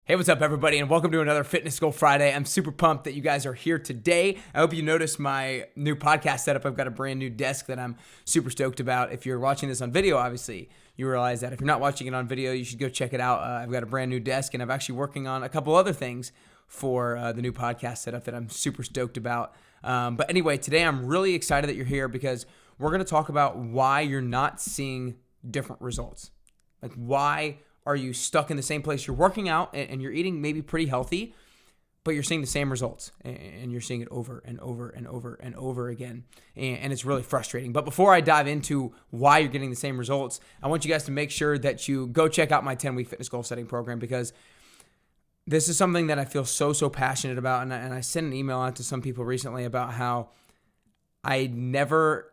Hey, what's up, everybody, and welcome to another Fitness Goal Friday. I'm super pumped that you guys are here today. I hope you noticed my new podcast setup. I've got a brand new desk that I'm super stoked about. If you're watching this on video, obviously, you realize that. If you're not watching it on video, you should go check it out. I've got a brand new desk, and I'm actually working on a couple other things for the new podcast setup that I'm super stoked about. But anyway, today I'm really excited that you're here because we're going to talk about why you're not seeing different results. Like, why are you stuck in the same place? You're working out and you're eating maybe pretty healthy, but you're seeing the same results and you're seeing it over and over and over and over again. And it's really frustrating. But before I dive into why you're getting the same results, I want you guys to make sure that you go check out my 10-week fitness goal setting program, because this is something that I feel so passionate about. And I sent an email out to some people recently about how I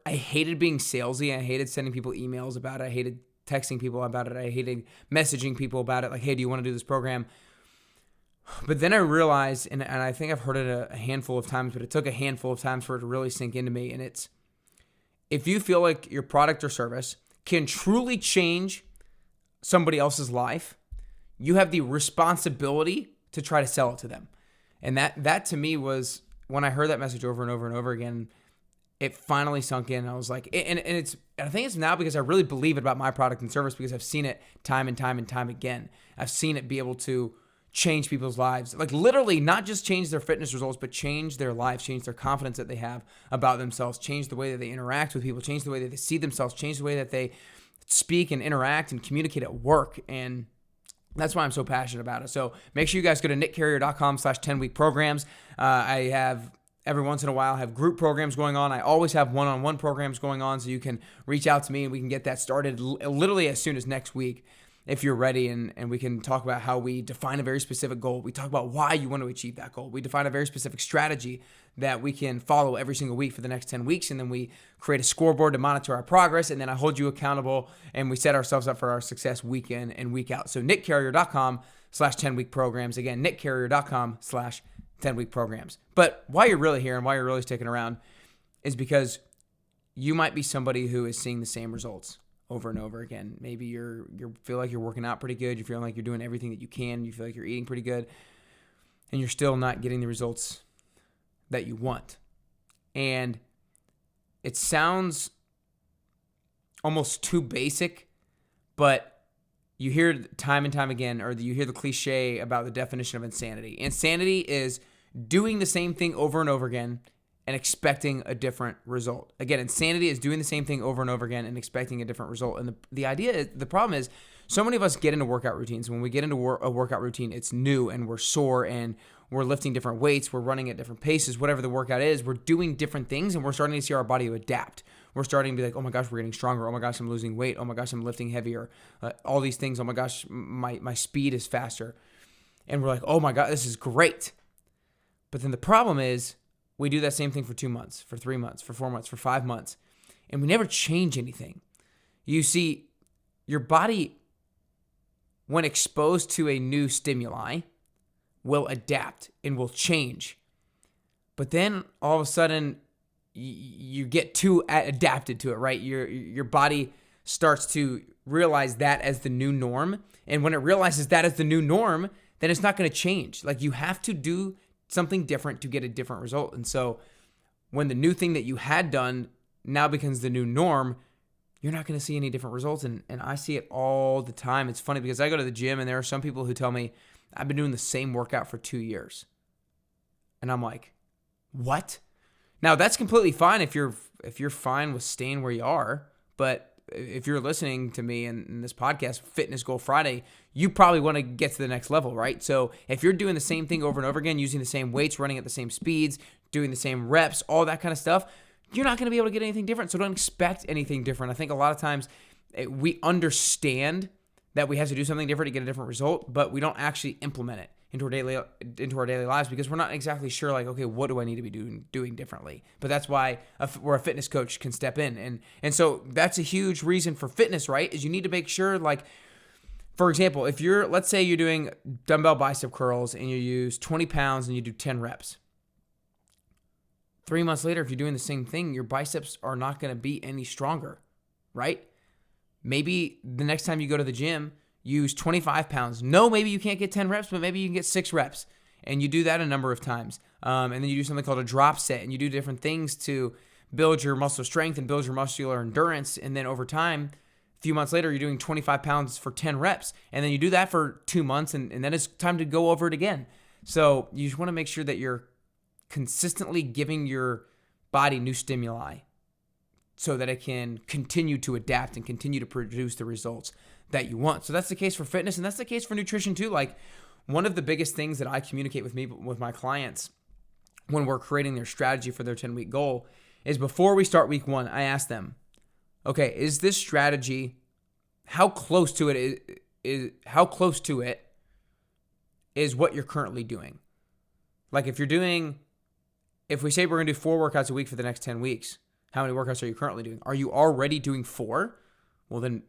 hated being salesy. I hated sending people emails about it. I hated texting people about it. I hated messaging people about it. Like, hey, do you want to do this program? But then I realized, and I think I've heard it a handful of times, but it took a handful of times for it to really sink into me. And it's, if you feel like your product or service can truly change somebody else's life, you have the responsibility to try to sell it to them. And that to me was, when I heard that message over and over and over again, it finally sunk in. I was like, and I think it's now because I really believe it about my product and service, because I've seen it time and time and time again. I've seen it be able to change people's lives. Like, literally not just change their fitness results, but change their lives, change their confidence that they have about themselves, change the way that they interact with people, change the way that they see themselves, change the way that they speak and interact and communicate at work. And that's why I'm so passionate about it. So make sure you guys go to nickcarrier.com/10-week programs. I have, every once in a while, have group programs going on. I always have one-on-one programs going on, so you can reach out to me and we can get that started literally as soon as next week if you're ready, and we can talk about how we define a very specific goal. We talk about why you want to achieve that goal. We define a very specific strategy that we can follow every single week for the next 10 weeks, and then we create a scoreboard to monitor our progress, and then I hold you accountable, and we set ourselves up for our success week in and week out. So nickcarrier.com/10-week programs. Again, nickcarrier.com/10-week programs. But why you're really here and why you're really sticking around is because you might be somebody who is seeing the same results over and over again. Maybe you feel like you're working out pretty good. You feel like you're doing everything that you can. You feel like you're eating pretty good, and you're still not getting the results that you want. And it sounds almost too basic, but you hear time and time again, or you hear the cliche about the definition of insanity. Insanity is doing the same thing over and over again and expecting a different result. Again, insanity is doing the same thing over and over again and expecting a different result. And the problem is, so many of us get into workout routines. When we get into a workout routine, it's new and we're sore and we're lifting different weights, we're running at different paces, whatever the workout is, we're doing different things, and we're starting to see our body adapt. We're starting to be like, oh my gosh, we're getting stronger. Oh my gosh, I'm losing weight. Oh my gosh, I'm lifting heavier. All these things. Oh my gosh, my speed is faster. And we're like, oh my God, this is great. But then the problem is, we do that same thing for 2 months, for 3 months, for 4 months, for 5 months, and we never change anything. You see, your body, when exposed to a new stimuli, will adapt and will change. But then all of a sudden, you get too adapted to it, right? Your body starts to realize that as the new norm. And when it realizes that as the new norm, then it's not going to change. Like, you have to do something different to get a different result. And so when the new thing that you had done now becomes the new norm, you're not going to see any different results. And I see it all the time. It's funny because I go to the gym and there are some people who tell me, I've been doing the same workout for 2 years. And I'm like, what? Now, that's completely fine if you're fine with staying where you are. But if you're listening to me in this podcast, Fitness Goal Friday, you probably want to get to the next level, right? So if you're doing the same thing over and over again, using the same weights, running at the same speeds, doing the same reps, all that kind of stuff, you're not going to be able to get anything different. So don't expect anything different. I think a lot of times we understand that we have to do something different to get a different result, but we don't actually implement it into our daily lives because we're not exactly sure, like, okay, what do I need to be doing differently? But that's why where a fitness coach can step in. And so that's a huge reason for fitness, right? Is you need to make sure, like, for example, if let's say you're doing dumbbell bicep curls and you use 20 pounds and you do 10 reps. 3 months later, if you're doing the same thing, your biceps are not going to be any stronger, right? Maybe the next time you go to the gym, use 25 pounds. No, maybe you can't get 10 reps, but maybe you can get 6 reps. And you do that a number of times. And then you do something called a drop set, and you do different things to build your muscle strength and build your muscular endurance. And then over time, a few months later, you're doing 25 pounds for 10 reps. And then you do that for 2 months, and then it's time to go over it again. So you just want to make sure that you're consistently giving your body new stimuli so that it can continue to adapt and continue to produce the results that you want. So that's the case for fitness, and that's the case for nutrition too. Like, one of the biggest things that I communicate with my clients when we're creating their strategy for their 10-week goal is before we start week 1, I ask them, okay, is this strategy, how close to it is what you're currently doing? Like, if we say we're going to do 4 workouts a week for the next 10 weeks, how many workouts are you currently doing? Are you already doing 4? Well, then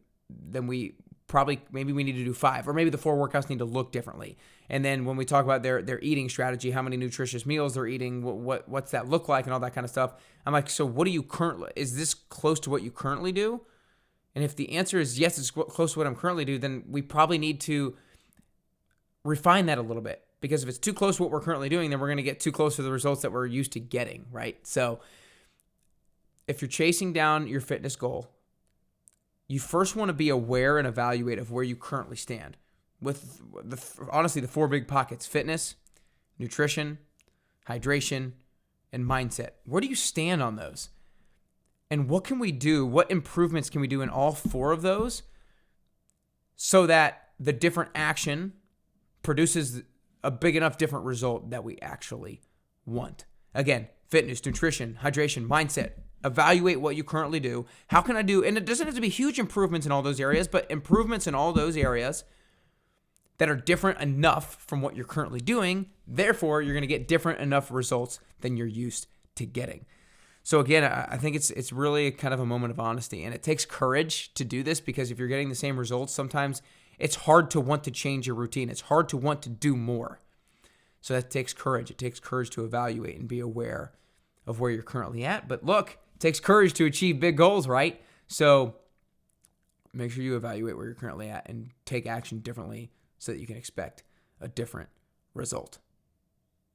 maybe we need to do 5, or maybe the 4 workouts need to look differently. And then when we talk about their eating strategy, how many nutritious meals they're eating, what's that look like, and all that kind of stuff, I'm like, so is this close to what you currently do? And if the answer is yes, it's close to what I'm currently do, then we probably need to refine that a little bit. Because if it's too close to what we're currently doing, then we're going to get too close to the results that we're used to getting, right? So if you're chasing down your fitness goal, you first want to be aware and evaluate of where you currently stand with honestly the 4 big pockets: fitness, nutrition, hydration, and mindset. Where do you stand on those? And what can we do? What improvements can we do in all 4 of those so that the different action produces a big enough different result that we actually want? Again, fitness, nutrition, hydration, mindset. Evaluate what you currently do. How can I do, and it doesn't have to be huge improvements in all those areas, but improvements in all those areas that are different enough from what you're currently doing. Therefore, you're going to get different enough results than you're used to getting. So again, I think it's really kind of a moment of honesty, and it takes courage to do this, because if you're getting the same results, sometimes it's hard to want to change your routine. It's hard to want to do more. So that takes courage. It takes courage to evaluate and be aware of where you're currently at. But look, it takes courage to achieve big goals, right? So make sure you evaluate where you're currently at and take action differently so that you can expect a different result.